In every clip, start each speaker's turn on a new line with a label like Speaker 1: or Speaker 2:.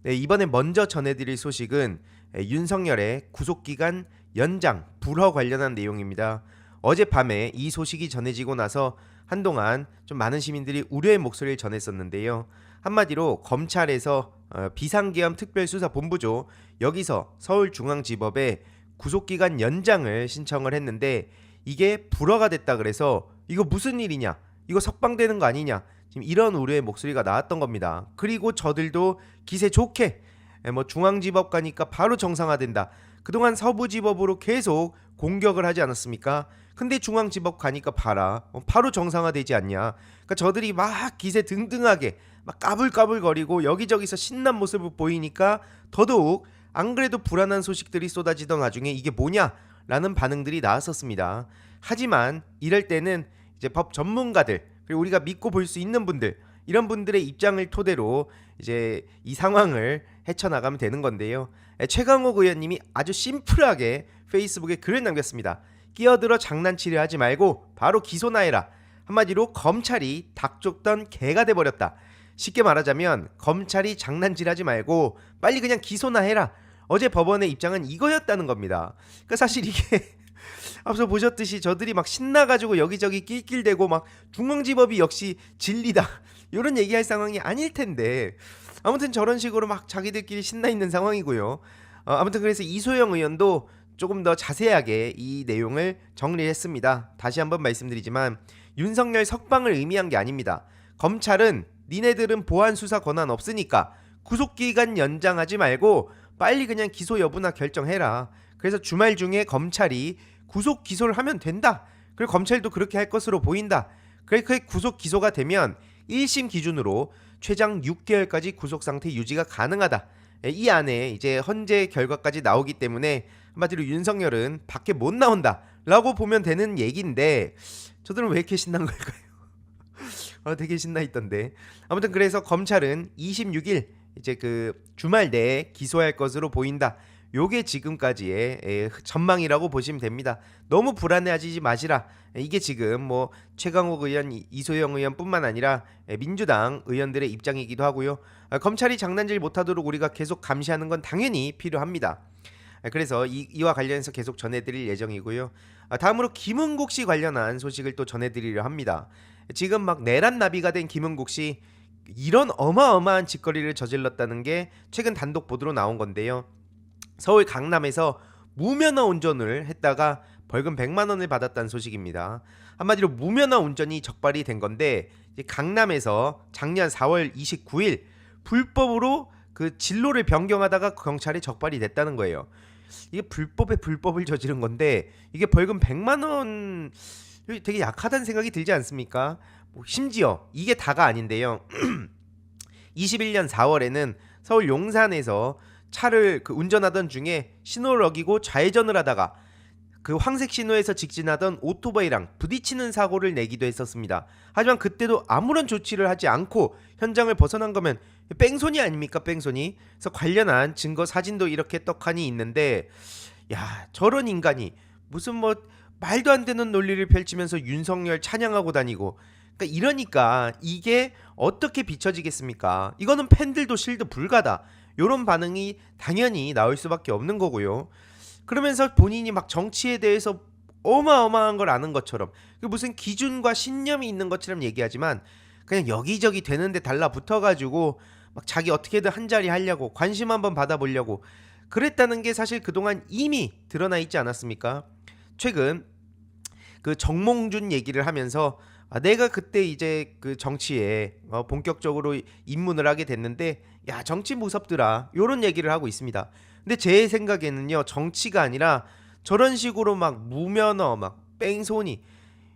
Speaker 1: 네, 이번에 먼저 전해드릴 소식은 윤석열의 구속기간 연장 불허 관련한 내용입니다. 어젯밤에 이 소식이 전해지고 나서 한동안 좀 많은 시민들이 우려의 목소리를 전했었는데요. 한마디로 검찰에서 비상계엄 특별수사본부죠. 여기서 서울중앙지법에 구속기간 연장을 신청을 했는데 이게 불허가 됐다 그래서 이거 무슨 일이냐? 이거 석방되는 거 아니냐? 지금 이런 우려의 목소리가 나왔던 겁니다. 그리고 저들도 기세 좋게 중앙지법 가니까 바로 정상화된다. 그동안 서부지법으로 계속 공격을 하지 않았습니까? 근데 중앙지법 가니까 봐라. 바로 정상화되지 않냐. 그러니까 저들이 막 기세 등등하게 막 까불까불거리고 여기저기서 신난 모습을 보이니까 더더욱 안 그래도 불안한 소식들이 쏟아지던 와중에 이게 뭐냐라는 반응들이 나왔었습니다. 하지만 이럴 때는 이제 법 전문가들 그리고 우리가 믿고 볼 수 있는 분들 이런 분들의 입장을 토대로 이제 이 상황을 헤쳐나가면 되는 건데요. 최강욱 의원님이 아주 심플하게 페이스북에 글을 남겼습니다. 끼어들어 장난치려 하지 말고 바로 기소나 해라. 한마디로 검찰이 닭 쫓던 개가 돼버렸다. 쉽게 말하자면 검찰이 장난질하지 말고 빨리 그냥 기소나 해라. 어제 법원의 입장은 이거였다는 겁니다. 그러니까 사실 이게 앞서 보셨듯이 저들이 막 신나가지고 여기저기 낄낄대고 막 중앙지법이 역시 진리다 이런 얘기할 상황이 아닐 텐데 아무튼 저런 식으로 막 자기들끼리 신나 있는 상황이고요. 아무튼 그래서 이소영 의원도 조금 더 자세하게 이 내용을 정리했습니다. 다시 한번 말씀드리지만 윤석열 석방을 의미한 게 아닙니다. 검찰은 니네들은 보안 수사 권한 없으니까 구속기간 연장하지 말고 빨리 그냥 기소 여부나 결정해라. 그래서 주말 중에 검찰이 구속 기소를 하면 된다. 그리고 검찰도 그렇게 할 것으로 보인다. 그렇게 구속 기소가 되면 1심 기준으로 최장 6개월까지 구속 상태 유지가 가능하다. 이 안에 이제 헌재 결과까지 나오기 때문에 한마디로 윤석열은 밖에 못 나온다 라고 보면 되는 얘기인데 저들은 왜 이렇게 신난 걸까요? 되게 신나 있던데. 아무튼 그래서 검찰은 26일 이제 그 주말 내에 기소할 것으로 보인다. 요게 지금까지의 전망이라고 보시면 됩니다. 너무 불안해하지 마시라. 이게 지금 뭐 최강욱 의원, 이소영 의원뿐만 아니라 민주당 의원들의 입장이기도 하고요. 검찰이 장난질 못하도록 우리가 계속 감시하는 건 당연히 필요합니다. 그래서 이와 관련해서 계속 전해드릴 예정이고요. 다음으로 김은국 씨 관련한 소식을 또 전해드리려 합니다. 지금 막 내란나비가 된 김은국 씨 이런 어마어마한 짓거리를 저질렀다는 게 최근 단독 보도로 나온 건데요. 서울 강남에서 무면허 운전을 했다가 벌금 100만 원을 받았다는 소식입니다. 한마디로 무면허 운전이 적발이 된 건데 강남에서 작년 4월 29일 불법으로 그 진로를 변경하다가 경찰에 적발이 됐다는 거예요. 이게 불법에 불법을 저지른 건데 이게 벌금 100만 원 되게 약하다는 생각이 들지 않습니까? 심지어 이게 다가 아닌데요. 21년 4월에는 서울 용산에서 차를 운전하던 중에 신호를 어기고 좌회전을 하다가 그 황색 신호에서 직진하던 오토바이랑 부딪히는 사고를 내기도 했었습니다. 하지만 그때도 아무런 조치를 하지 않고 현장을 벗어난 거면 뺑소니 아닙니까? 뺑소니. 그래서 관련한 증거 사진도 이렇게 떡하니 있는데 야 저런 인간이 무슨 뭐 말도 안 되는 논리를 펼치면서 윤석열 찬양하고 다니고 이러니까 이게 어떻게 비춰지겠습니까? 이거는 팬들도 실드 불가다. 이런 반응이 당연히 나올 수밖에 없는 거고요. 그러면서 본인이 막 정치에 대해서 어마어마한 걸 아는 것처럼 무슨 기준과 신념이 있는 것처럼 얘기하지만 그냥 여기저기 되는데 달라붙어가지고 막 자기 어떻게든 한 자리 하려고 관심 한번 받아보려고 그랬다는 게 사실 그동안 이미 드러나 있지 않았습니까? 최근 그 정몽준 얘기를 하면서 내가 그때 이제 그 정치에 본격적으로 입문을 하게 됐는데 야 정치 무섭더라 요런 얘기를 하고 있습니다. 근데 제 생각에는요 정치가 아니라 저런 식으로 막 무면허 막 뺑소니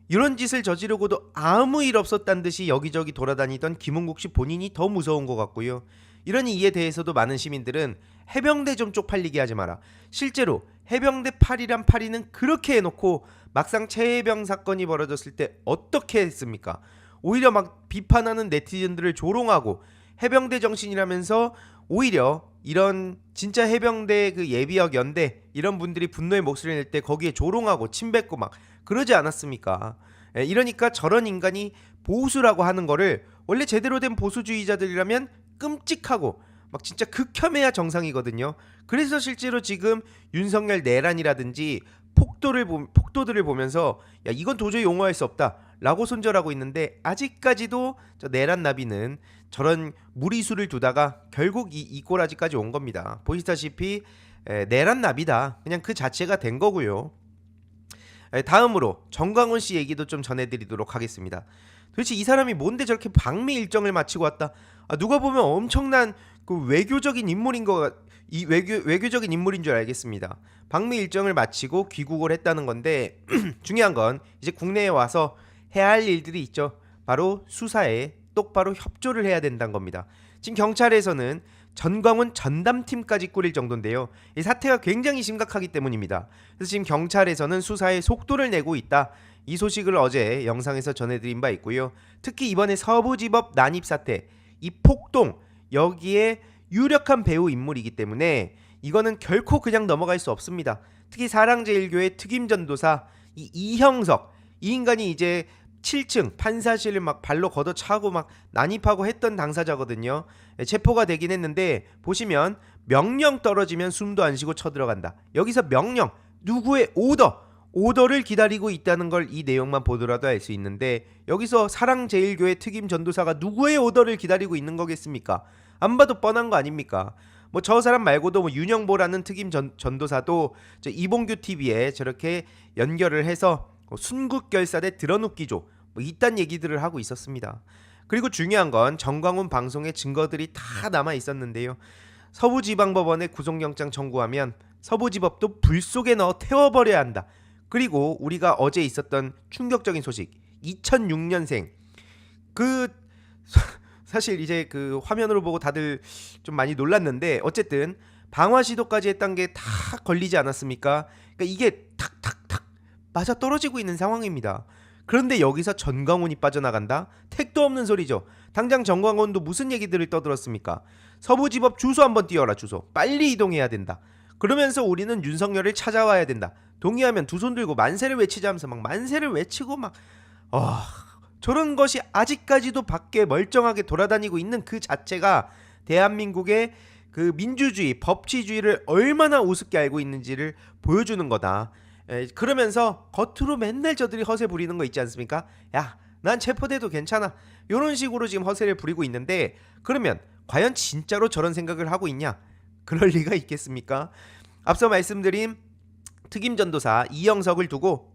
Speaker 1: 이런 짓을 저지르고도 아무 일 없었단 듯이 여기저기 돌아다니던 김은국 씨 본인이 더 무서운 것 같고요. 이런 이에 대해서도 많은 시민들은 해병대 좀 쪽팔리게 하지 마라. 실제로 해병대 파리란 파리는 그렇게 해놓고 막상 최해병 사건이 벌어졌을 때 어떻게 했습니까? 오히려 막 비판하는 네티즌들을 조롱하고 해병대 정신이라면서 오히려 이런 진짜 해병대 그 예비역 연대 이런 분들이 분노의 목소리를 낼 때 거기에 조롱하고 침뱉고 막 그러지 않았습니까? 이러니까 저런 인간이 보수라고 하는 거를 원래 제대로 된 보수주의자들이라면 끔찍하고 막 진짜 극혐해야 정상이거든요. 그래서 실제로 지금 윤석열 내란이라든지 폭도들을 보면서 야 이건 도저히 용서할 수 없다라고 손절하고 있는데 아직까지도 저 내란 나비는 저런 무리수를 두다가 결국 이 꼬라지까지 온 겁니다. 보시다시피 내란 나비다 그냥 그 자체가 된 거고요. 다음으로 정광훈 씨 얘기도 좀 전해드리도록 하겠습니다. 도대체 이 사람이 뭔데 저렇게 방미 일정을 마치고 왔다. 누가 보면 엄청난 그 외교적인 인물인 이 외교적인 인물인 줄 알겠습니다. 방미 일정을 마치고 귀국을 했다는 건데 중요한 건 이제 국내에 와서 해야 할 일들이 있죠. 바로 수사에 똑바로 협조를 해야 된다는 겁니다. 지금 경찰에서는 전광훈 전담팀까지 꾸릴 정도인데요. 이 사태가 굉장히 심각하기 때문입니다. 그래서 지금 경찰에서는 수사에 속도를 내고 있다. 이 소식을 어제 영상에서 전해드린 바 있고요. 특히 이번에 서부지법 난입 사태, 이 폭동 여기에 유력한 배후 인물이기 때문에 이거는 결코 그냥 넘어갈 수 없습니다. 특히 사랑제일교회 특임전도사 이 이형석 이 인간이 이제 7층 판사실을 막 발로 걷어차고 막 난입하고 했던 당사자거든요. 체포가 되긴 했는데 보시면 명령 떨어지면 숨도 안 쉬고 쳐들어간다. 여기서 명령 누구의 오더를 기다리고 있다는 걸 이 내용만 보더라도 알 수 있는데 여기서 사랑제일교회 특임 전도사가 누구의 오더를 기다리고 있는 거겠습니까? 안 봐도 뻔한 거 아닙니까? 뭐 저 사람 말고도 뭐 윤영보라는 특임 전도사도 저 이봉규 TV에 저렇게 연결을 해서 순국결사대 드러눕기조 뭐 이딴 얘기들을 하고 있었습니다. 그리고 중요한 건 정광훈 방송의 증거들이 다 남아 있었는데요. 서부지방법원에 구속영장 청구하면 서부지법도 불 속에 넣어 태워버려야 한다. 그리고 우리가 어제 있었던 충격적인 소식 2006년생 그 사실 이제 그 화면으로 보고 다들 좀 많이 놀랐는데 어쨌든 방화 시도까지 했던 게 다 걸리지 않았습니까? 그러니까 이게 탁탁탁 맞아 떨어지고 있는 상황입니다. 그런데 여기서 전광훈이 빠져나간다? 택도 없는 소리죠. 당장 전광훈도 무슨 얘기들을 떠들었습니까? 서부지법 주소 한번 띄워라 주소. 빨리 이동해야 된다. 그러면서 우리는 윤석열을 찾아와야 된다. 동의하면 두 손 들고 만세를 외치자면서 막 만세를 외치고 막 저런 것이 아직까지도 밖에 멀쩡하게 돌아다니고 있는 그 자체가 대한민국의 그 민주주의, 법치주의를 얼마나 우습게 알고 있는지를 보여주는 거다. 그러면서 겉으로 맨날 저들이 허세 부리는 거 있지 않습니까? 야, 난 체포돼도 괜찮아. 이런 식으로 지금 허세를 부리고 있는데 그러면 과연 진짜로 저런 생각을 하고 있냐? 그럴 리가 있겠습니까? 앞서 말씀드린 특임전도사 이영석을 두고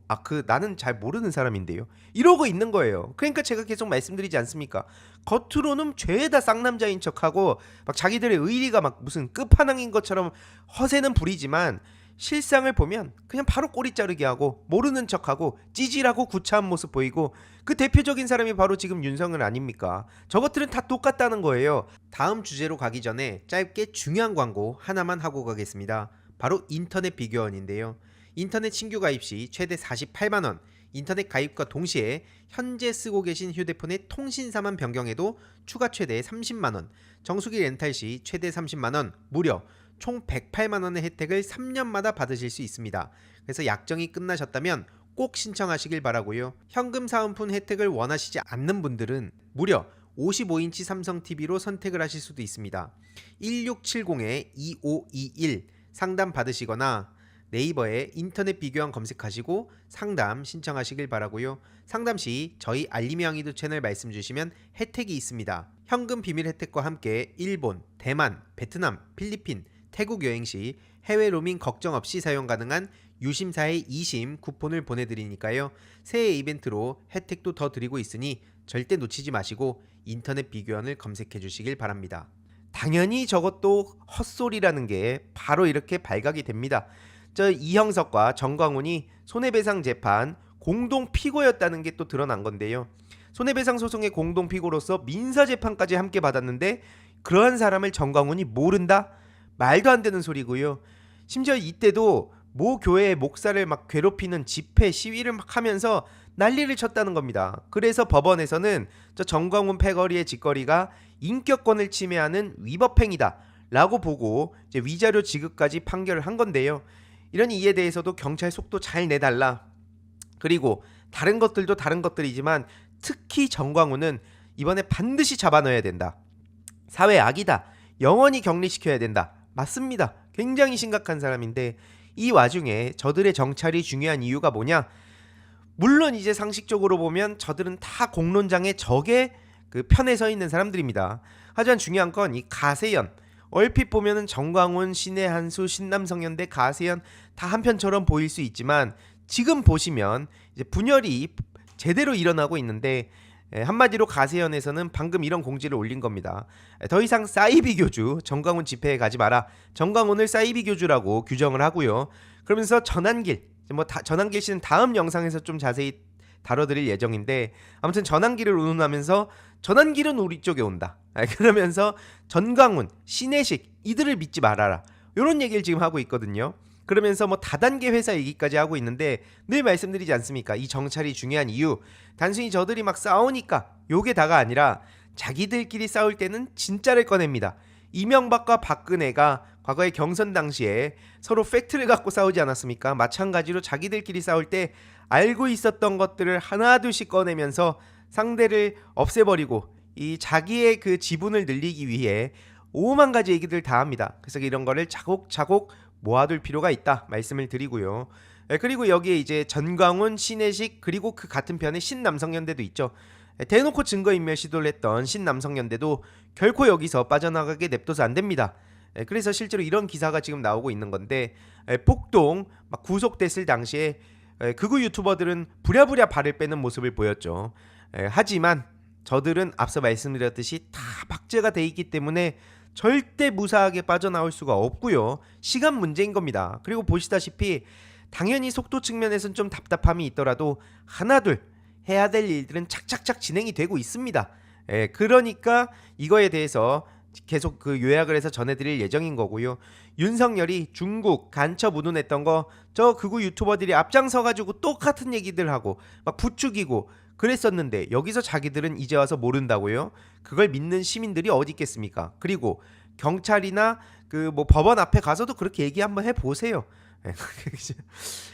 Speaker 1: 나는 잘 모르는 사람인데요 이러고 있는 거예요. 그러니까 제가 계속 말씀드리지 않습니까? 겉으로는 죄다 쌍남자인 척하고 막 자기들의 의리가 막 무슨 끝판왕인 것처럼 허세는 부리지만 실상을 보면 그냥 바로 꼬리 자르게 하고 모르는 척하고 찌질하고 구차한 모습 보이고 그 대표적인 사람이 바로 지금 윤석열 아닙니까? 저것들은 다 똑같다는 거예요. 다음 주제로 가기 전에 짧게 중요한 광고 하나만 하고 가겠습니다. 바로 인터넷 비교원인데요. 인터넷 신규 가입 시 최대 48만원, 인터넷 가입과 동시에 현재 쓰고 계신 휴대폰의 통신사만 변경해도 추가 최대 30만원, 정수기 렌탈 시 최대 30만원, 무려 총 108만원의 혜택을 3년마다 받으실 수 있습니다. 그래서 약정이 끝나셨다면 꼭 신청하시길 바라고요. 현금 사은품 혜택을 원하시지 않는 분들은 무려 55인치 삼성 TV로 선택을 하실 수도 있습니다. 1670-2521 상담 받으시거나 네이버에 인터넷 비교원 검색하시고 상담 신청하시길 바라고요. 상담 시 저희 알림이 왕이도 채널 말씀 주시면 혜택이 있습니다. 현금 비밀 혜택과 함께 일본, 대만, 베트남, 필리핀, 태국 여행 시 해외 로밍 걱정 없이 사용 가능한 유심사의 2심 쿠폰을 보내드리니까요. 새해 이벤트로 혜택도 더 드리고 있으니 절대 놓치지 마시고 인터넷 비교원을 검색해 주시길 바랍니다. 당연히 저것도 헛소리라는 게 바로 이렇게 발각이 됩니다. 저 이형석과 정광훈이 손해배상 재판 공동 피고였다는 게 또 드러난 건데요. 손해배상 소송의 공동 피고로서 민사재판까지 함께 받았는데 그러한 사람을 정광훈이 모른다? 말도 안 되는 소리고요. 심지어 이때도 모 교회의 목사를 막 괴롭히는 집회 시위를 막 하면서 난리를 쳤다는 겁니다. 그래서 법원에서는 저 정광훈 패거리의 짓거리가 인격권을 침해하는 위법행위다 라고 보고 이제 위자료 지급까지 판결을 한 건데요. 이런 이에 대해서도 경찰 속도 잘 내달라. 그리고 다른 것들도 다른 것들이지만 특히 정광훈은 이번에 반드시 잡아넣어야 된다. 사회 악이다. 영원히 격리시켜야 된다. 맞습니다. 굉장히 심각한 사람인데 이 와중에 저들의 정찰이 중요한 이유가 뭐냐? 물론 이제 상식적으로 보면 저들은 다 공론장의 적의 그 편에 서 있는 사람들입니다. 하지만 중요한 건 이 가세연, 얼핏 보면은 정광훈, 신의 한수, 신남성현대, 가세연 다 한편처럼 보일 수 있지만 지금 보시면 이제 분열이 제대로 일어나고 있는데 한마디로 가세연에서는 방금 이런 공지를 올린 겁니다. 더 이상 사이비 교주, 정광훈 집회에 가지 마라. 정광훈을 사이비 교주라고 규정을 하고요. 그러면서 전한길, 전한길 씨는 다음 영상에서 좀 자세히 다뤄드릴 예정인데 아무튼 전한길을 운운하면서 전한길은 우리 쪽에 온다. 그러면서 전광훈, 신혜식 이들을 믿지 말아라. 이런 얘기를 지금 하고 있거든요. 그러면서 뭐 다단계 회사 얘기까지 하고 있는데 늘 말씀드리지 않습니까? 이 정찰이 중요한 이유 단순히 저들이 막 싸우니까 요게 다가 아니라 자기들끼리 싸울 때는 진짜를 꺼냅니다. 이명박과 박근혜가 과거의 경선 당시에 서로 팩트를 갖고 싸우지 않았습니까? 마찬가지로 자기들끼리 싸울 때 알고 있었던 것들을 하나둘씩 꺼내면서 상대를 없애버리고 이 자기의 그 지분을 늘리기 위해 오만 가지 얘기들 다 합니다. 그래서 이런 거를 차곡차곡 모아둘 필요가 있다 말씀을 드리고요. 그리고 여기에 이제 전광훈, 신혜식 그리고 그 같은 편에 신남성연대도 있죠. 대놓고 증거인멸 시도를 했던 신남성연대도 결코 여기서 빠져나가게 냅둬서 안 됩니다. 그래서 실제로 이런 기사가 지금 나오고 있는 건데 폭동 막 구속됐을 당시에 극우 유튜버들은 부랴부랴 발을 빼는 모습을 보였죠. 하지만 저들은 앞서 말씀드렸듯이 다 박제가 돼 있기 때문에 절대 무사하게 빠져나올 수가 없고요. 시간 문제인 겁니다. 그리고 보시다시피 당연히 속도 측면에서는 좀 답답함이 있더라도 하나둘 해야 될 일들은 착착착 진행이 되고 있습니다. 그러니까 이거에 대해서 계속 그 요약을 해서 전해드릴 예정인 거고요. 윤석열이 중국 간첩 운운했던 거 저 극우 유튜버들이 앞장서가지고 똑같은 얘기들 하고 막 부추기고 그랬었는데 여기서 자기들은 이제 와서 모른다고요? 그걸 믿는 시민들이 어디 있겠습니까? 그리고 경찰이나 그 뭐 법원 앞에 가서도 그렇게 얘기 한번 해보세요.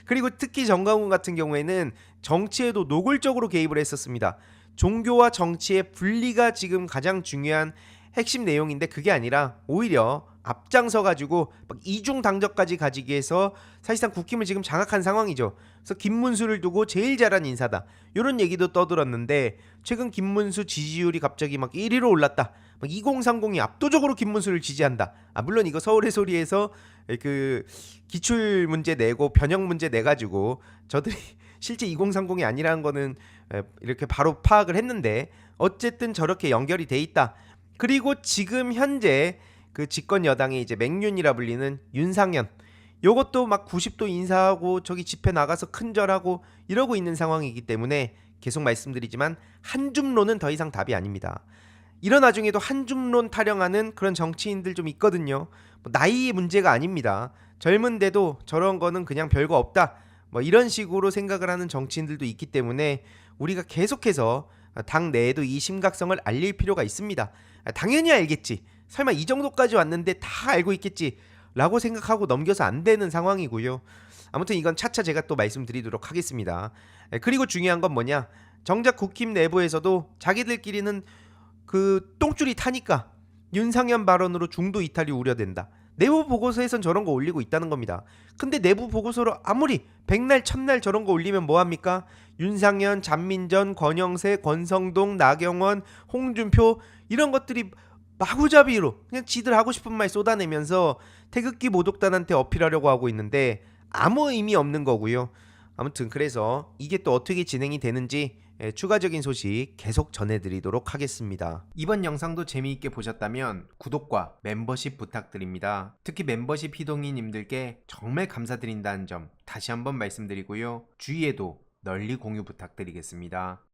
Speaker 1: 그리고 특히 정광훈 같은 경우에는 정치에도 노골적으로 개입을 했었습니다. 종교와 정치의 분리가 지금 가장 중요한 핵심 내용인데 그게 아니라 오히려 앞장서 가지고 막 이중 당적까지 가지기 위해서 사실상 국힘을 지금 장악한 상황이죠. 그래서 김문수를 두고 제일 잘한 인사다 이런 얘기도 떠들었는데 최근 김문수 지지율이 갑자기 막 1위로 올랐다. 막 2030이 압도적으로 김문수를 지지한다. 물론 이거 서울의 소리에서 그 기출 문제 내고 변형 문제 내 가지고 저들이 실제 2030이 아니라는 거는 이렇게 바로 파악을 했는데 어쨌든 저렇게 연결이 돼 있다. 그리고 지금 현재 그 집권 여당의 이제 맹윤이라 불리는 윤상현 요것도 막 90도 인사하고 저기 집회 나가서 큰절하고 이러고 있는 상황이기 때문에 계속 말씀드리지만 한줌론은 더 이상 답이 아닙니다. 이런 와중에도 한줌론 타령하는 그런 정치인들 좀 있거든요. 뭐 나이의 문제가 아닙니다. 젊은데도 저런 거는 그냥 별거 없다. 뭐 이런 식으로 생각을 하는 정치인들도 있기 때문에 우리가 계속해서 당 내에도 이 심각성을 알릴 필요가 있습니다. 당연히 알겠지. 설마 이 정도까지 왔는데 다 알고 있겠지 라고 생각하고 넘겨서 안 되는 상황이고요. 아무튼 이건 차차 제가 또 말씀드리도록 하겠습니다. 그리고 중요한 건 뭐냐, 정작 국힘 내부에서도 자기들끼리는 그 똥줄이 타니까 윤상현 발언으로 중도 이탈이 우려된다. 내부 보고서에선 저런 거 올리고 있다는 겁니다. 근데 내부 보고서로 아무리 백날 첫날 저런 거 올리면 뭐합니까? 윤상현, 잔민전, 권영세, 권성동, 나경원, 홍준표 이런 것들이 마구잡이로 그냥 지들 하고 싶은 말 쏟아내면서 태극기 모독단한테 어필하려고 하고 있는데 아무 의미 없는 거고요. 아무튼 그래서 이게 또 어떻게 진행이 되는지 추가적인 소식 계속 전해드리도록 하겠습니다. 이번 영상도 재미있게 보셨다면 구독과 멤버십 부탁드립니다. 특히 멤버십 희동이님들께 정말 감사드린다는 점 다시 한번 말씀드리고요. 주위에도 널리 공유 부탁드리겠습니다.